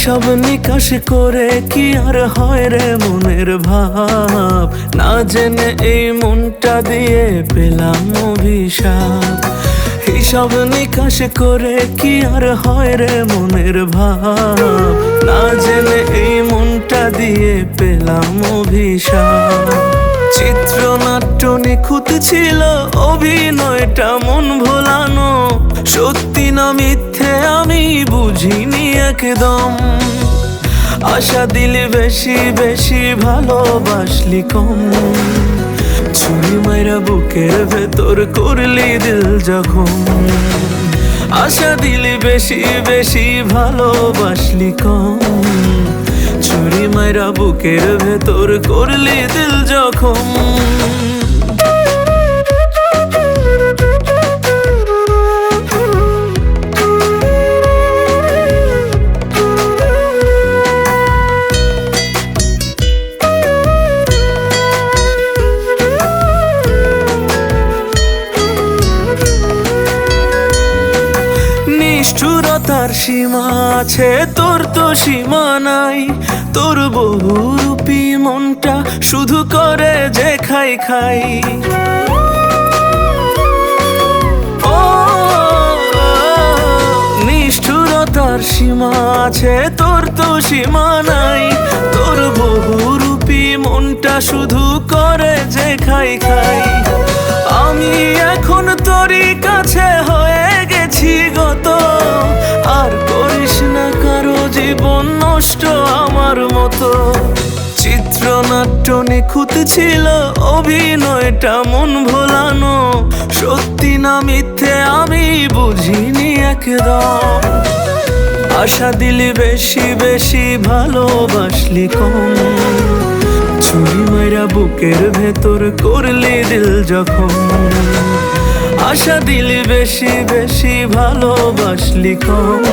হিসাব নিকাশ করে কি আর হয় রে মনের ভাব, না জেনে এই মনটা দিয়ে পেলাম অভিশাপ। হিসাব নিকাশ করে কি আর হয় রে মনের ভাব, না জেনে এই মনটা দিয়ে পেলাম অভিশাপ। চিত্রনাট্য নিখুঁত ছিল, অভিনয়টা মন ভোলানো, সত্যি না মিথ্যে আমি বুঝিনি একদম। আশা দিলি বেশি বেশি ভালোবাসলি কম, ছুরি মাইরা বুকের ভেতর করলি দিল জখম। আশা দিলি বেশি বেশি ভালোবাসলি কম, ছুরি মাইরা বুকের ভেতর করলি দিল জখম। নিষ্ঠুরতার সীমা আছে, তোর তো সীমা নাই। তোর বহুরূপী মনটা শুধু করে যে খাই খাই। ও নিষ্ঠুরতার সীমা আছে, তোর তো সীমা নাই। তোর বহুরূপী মনটা শুধু করে যে খাই খাই। আমি এখন তোরই কাছে হয়ে গেছি গত, আর করিস না কারো জীবন নষ্ট আমার মতো। চিত্রনাট্য নিখুঁত ছিল, অভিনয়টা মন ভোলানো, সত্যি না মিথ্যে আমি বুঝিনি একদম। আশা দিলি বেশি বেশি ভালোবাসলি কম, ছুরি মাইরা বুকের ভেতর করলি দিল জখম। আশা দিলি বেশি বেশি ভালোবাসলি কম,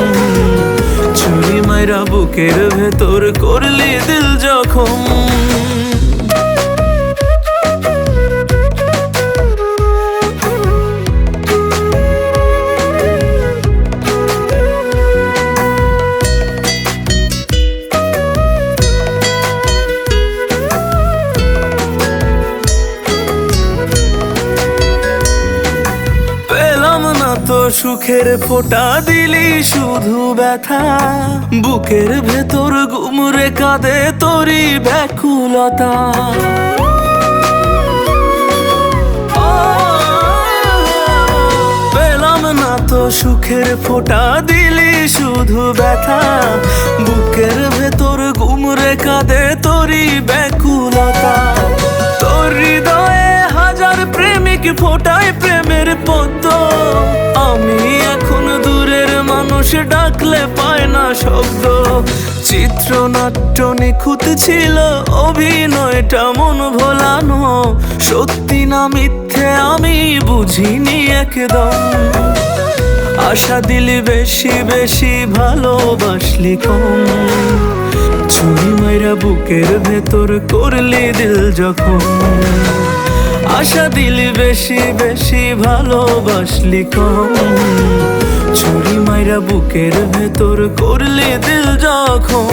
ছুরি মাইরা বুকের ভেতর করলি দিল জখম। তো সুখের ফোঁটা দিলি শুধু ব্যথা, বুকের ভেতর গুমরে কাঁদে তোরই ব্যাকুলতা। পেলাম না তো সুখের ফোঁটা দিলি শুধু ব্যথা, বুকের ভেতর গুমরে কাঁদে তোরই ব্যাকুলতা। তোর হৃদয়ে হাজার প্রেমিক ফোটায় প্রেমের পদ্ম, আমি এখন দূরের মানুষ ডাকলে পায় না শব্দ। চিত্রনাট্য নিখুঁত ছিল, অভিনয়টা মন ভোলানো, সত্যি না মিথ্যে আমি বুঝিনি একদম। আশা দিলি বেশি বেশি ভালোবাসলি কম, ছুরি মাইরা বুকের ভেতর করলি দিল জখম। আশা দিলি বেশি বেশি ভালোবাসলি কম, ছুরি মাইরা বুকের ভেতর করলি দিল জখম।